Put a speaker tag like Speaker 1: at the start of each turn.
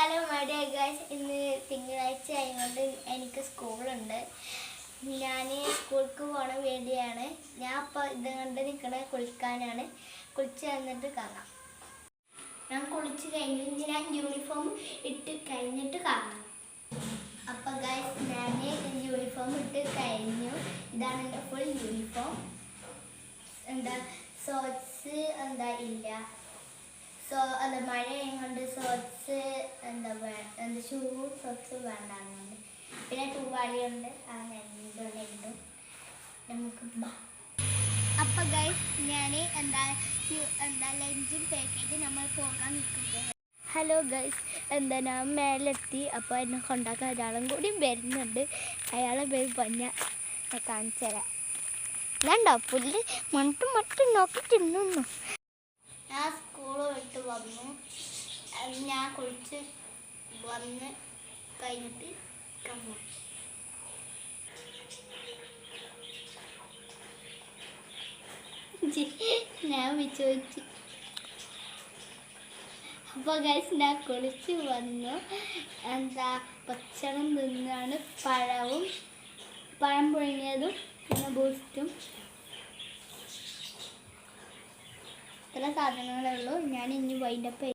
Speaker 1: Hello my dear guys, ഇന്ന് തിങ്കളാഴ്ച ആയതുകൊണ്ട് എനിക്ക് സ്കൂളുണ്ട്. ഞാൻ സ്കൂൾക്ക് പോണ വേണ്ടിയാണ്. ഞാൻ ഇപ്പോൾ ഇത് കണ്ട് നിൽക്കണ കുളിക്കാനാണ്. കുളിച്ച് വന്നിട്ട് കാണാം. ഞാൻ കുളിച്ച് കഴിഞ്ഞു. ഞാൻ യൂണിഫോം ഇട്ട് കഴിഞ്ഞിട്ട് കാണാം. അപ്പോൾ ഗൈസ്, ഞാൻ യൂണിഫോം ഇട്ട് കഴിഞ്ഞു. ഇതാണ് എൻ്റെ ഫുൾ യൂണിഫോം. സോക്സ് ഇല്ല. മഴയും കൊണ്ട് സോക്സ് ഷൂ സോക്സ് വേണ്ടാകുന്നുണ്ട്. പിന്നെ തൂവാളിയുണ്ട്. അങ്ങനെ നമുക്ക് അപ്പം ഗൈസ്, ഞാൻ ലഞ്ചും പാക്കേജ് നമ്മൾ പോകാൻ നിൽക്കുന്നത്. ഹലോ ഗൈസ്, ഞാൻ മേലെത്തി. അപ്പോൾ എന്നെ കൊണ്ടാക്കാൻ ഒരാളും കൂടി വരുന്നുണ്ട്. അയാളെ പേര് പൊന്ന കാണിച്ചു തരാം. വേണ്ടോ പുല്ല് മട്ടും നോക്കി തിന്നു. ഞാൻ സ്കൂൾ വിട്ട് വന്നു. ഞാൻ കുളിച്ച് വന്ന് കഴിഞ്ഞിട്ട് കമ്മു. ഞാൻ വിചോദിച്ചു. അപ്പോൾ ഗൈസ്, ഞാൻ കുളിച്ച് വന്നു. ഭക്ഷണം തിന്നാണ്. പഴം പുഴുങ്ങിയതും പിന്നെ ബൂസ്റ്റും. ഇത്ര സാധനങ്ങളേ ഉള്ളൂ. ഞാൻ ഇനി വൈൻഡപ്പ്